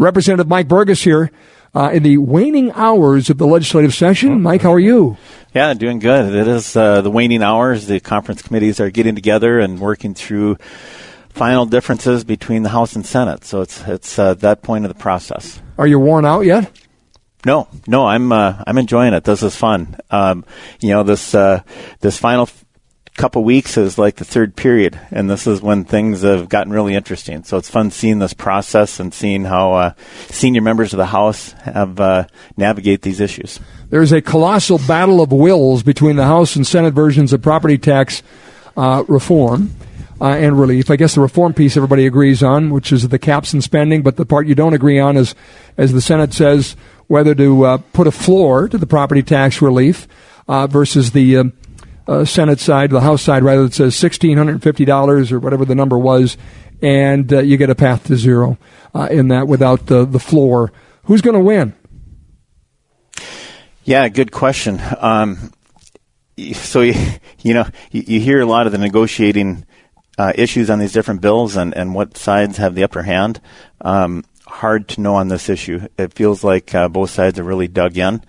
Representative Mike Berg is here in the waning hours of the legislative session. Mike, how are you? Yeah, doing good. It is the waning hours. The conference committees are getting together and working through final differences between the House and Senate. So it's that point of the process. Are you worn out yet? No, I'm enjoying it. This is fun. This final couple weeks is like the third period, and this is when things have gotten really interesting. So it's fun seeing this process and seeing how senior members of the House have navigate these issues. There's a colossal battle of wills between the House and Senate versions of property tax reform and relief. I guess the reform piece everybody agrees on, which is the caps and spending, but the part you don't agree on is, as the Senate says, whether to put a floor to the property tax relief versus the Senate side, the House side, rather, that says $1,650 or whatever the number was, and you get a path to zero in that without the floor. Who's going to win? Yeah, good question. So, you hear a lot of the negotiating issues on these different bills and what sides have the upper hand. Hard to know on this issue. It feels like both sides are really dug in.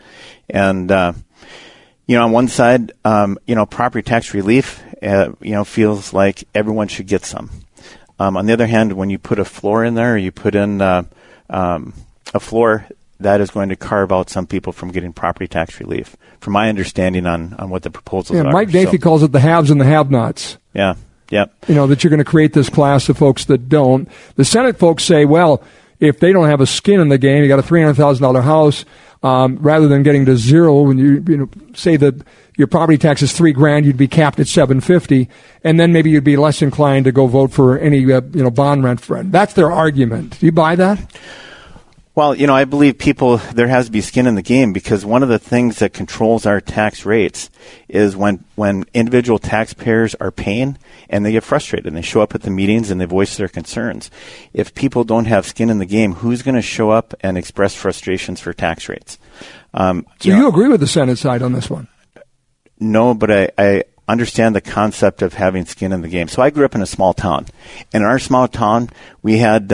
And, on one side, property tax relief, feels like everyone should get some. On the other hand, when you put a floor in there, you put in a floor that is going to carve out some people from getting property tax relief, from my understanding on what the proposals are. Mike Dafey calls it the haves and the have-nots. Yeah. Yep. That you're going to create this class of folks that don't. The Senate folks say, well, if they don't have a skin in the game, you got a $300,000 house, rather than getting to zero, when you say that your property tax is $3,000, you'd be capped at $750, and then maybe you'd be less inclined to go vote for any bond rent friend. That's their argument. Do you buy that? Well, I believe there has to be skin in the game, because one of the things that controls our tax rates is when individual taxpayers are paying and they get frustrated and they show up at the meetings and they voice their concerns. If people don't have skin in the game, who's going to show up and express frustrations for tax rates? So you agree with the Senate side on this one? No, but I understand the concept of having skin in the game. So I grew up in a small town. And in our small town, we had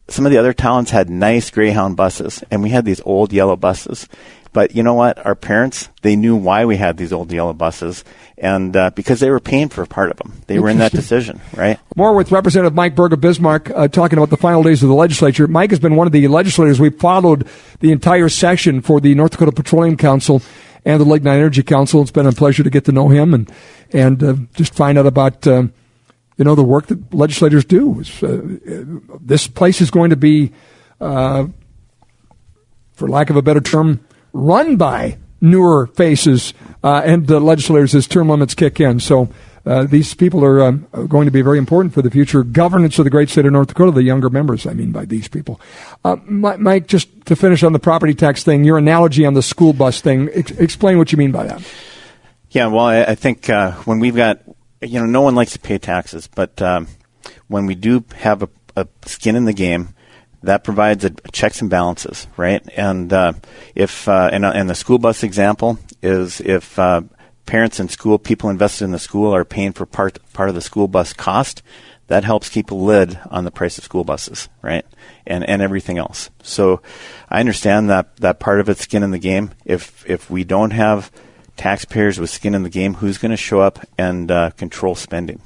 some of the other towns had nice Greyhound buses, and we had these old yellow buses. But you know what? Our parents, they knew why we had these old yellow buses, and because they were paying for part of them. They were in that decision, right? More with Representative Mike Berg of Bismarck talking about the final days of the legislature. Mike has been one of the legislators. We followed the entire session for the North Dakota Petroleum Council and the Lignite Energy Council. It's been a pleasure to get to know him and just find out about the work that legislators do. This place is going to be, for lack of a better term, run by newer faces and the legislators as term limits kick in. So these people are going to be very important for the future governance of the great state of North Dakota, the younger members, I mean, by these people. Mike, just to finish on the property tax thing, your analogy on the school bus thing, explain what you mean by that. Yeah, well, I think when we've got no one likes to pay taxes, but when we do have a skin in the game, that provides a checks and balances, right? And if and the school bus example is if parents in school, people invested in the school, are paying for part of the school bus cost, that helps keep a lid on the price of school buses, right? And everything else. So I understand that part of it's skin in the game. If we don't have taxpayers with skin in the game, who's going to show up and control spending?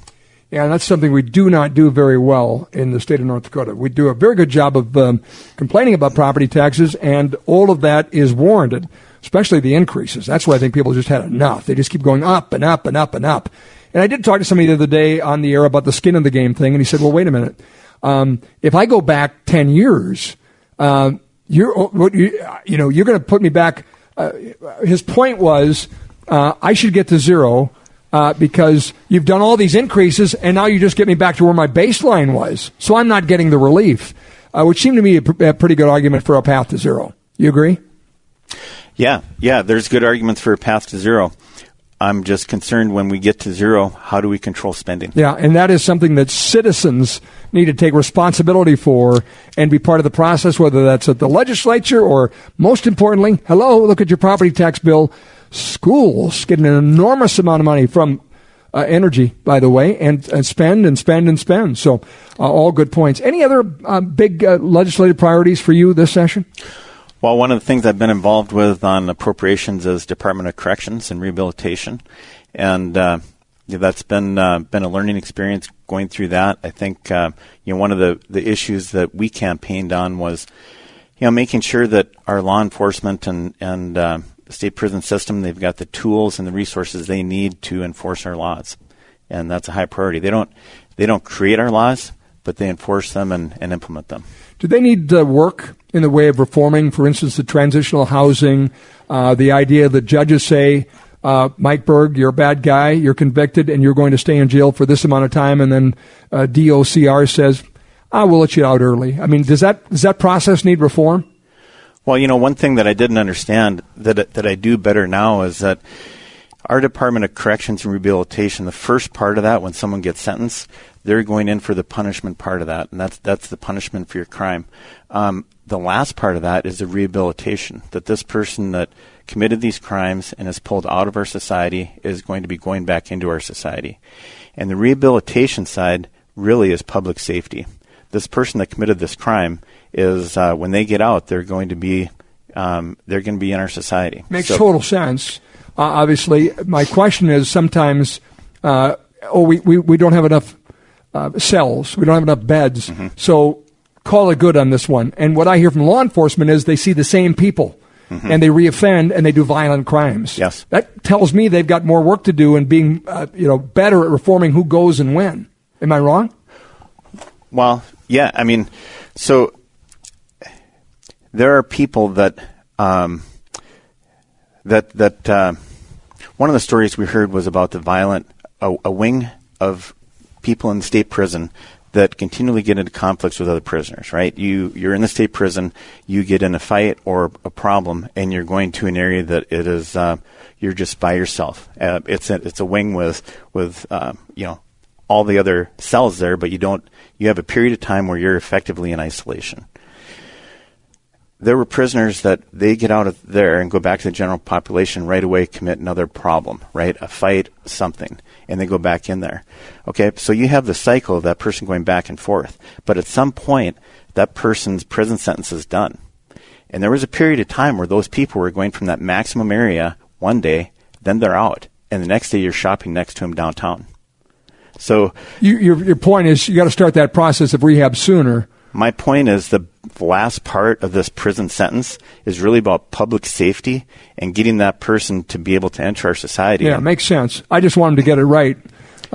Yeah, and that's something we do not do very well in the state of North Dakota. We do a very good job of complaining about property taxes, and all of that is warranted, especially the increases. That's why I think people just had enough. They just keep going up and up and up and up. And I did talk to somebody the other day on the air about the skin in the game thing, and he said, well, wait a minute. If I go back 10 years, you're going to put me back. His point was I should get to zero because you've done all these increases, and now you just get me back to where my baseline was. So I'm not getting the relief, which seemed to me a pretty good argument for a path to zero. You agree? Yeah, there's good arguments for a path to zero. I'm just concerned when we get to zero, how do we control spending? Yeah, and that is something that citizens need to take responsibility for and be part of the process, whether that's at the legislature or, most importantly, look at your property tax bill. Schools get an enormous amount of money from energy, by the way, and spend and spend and spend. So all good points. Any other big legislative priorities for you this session? Well, one of the things I've been involved with on appropriations is Department of Corrections and Rehabilitation, and that's been a learning experience going through that. I think one of the issues that we campaigned on was making sure that our law enforcement and state prison system, they've got the tools and the resources they need to enforce our laws, and that's a high priority. They don't create our laws, but they enforce them and implement them. Do they need work in the way of reforming, for instance, the transitional housing, the idea that judges say, Mike Berg, you're a bad guy, you're convicted, and you're going to stay in jail for this amount of time, and then DOCR says, we'll let you out early. I mean, does that process need reform? Well, one thing that I didn't understand that I do better now is that our Department of Corrections and Rehabilitation, the first part of that, when someone gets sentenced, they're going in for the punishment part of that, and that's the punishment for your crime. The last part of that is the rehabilitation, that this person that committed these crimes and is pulled out of our society is going to be going back into our society. And the rehabilitation side really is public safety. This person that committed this crime is, when they get out, they're going to be in our society. Makes total sense. Obviously, my question is sometimes, we don't have enough cells, we don't have enough beds, so call it good on this one. And what I hear from law enforcement is they see the same people, and they reoffend and they do violent crimes. Yes, that tells me they've got more work to do in being, better at reforming who goes and when. Am I wrong? Well, yeah. I mean, so there are people that one of the stories we heard was about a wing of people in the state prison that continually get into conflicts with other prisoners, right? You're in the state prison, you get in a fight or a problem, and you're going to an area that it is you're just by yourself. It's a wing with all the other cells there, but you have a period of time where you're effectively in isolation. There were prisoners that they get out of there and go back to the general population right away, commit another problem, right? A fight, something, and they go back in there. Okay, so you have the cycle of that person going back and forth. But at some point, that person's prison sentence is done. And there was a period of time where those people were going from that maximum area one day, then they're out. And the next day you're shopping next to them downtown. So your point is you got to start that process of rehab sooner. My point is the last part of this prison sentence is really about public safety and getting that person to be able to enter our society. Yeah, it makes sense. I just want them to get it right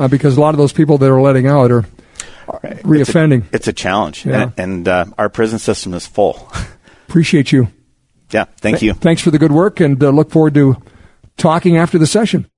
because a lot of those people that are letting out are reoffending. It's a challenge, yeah. and our prison system is full. Appreciate you. Yeah, thank you. Thanks for the good work, and look forward to talking after the session.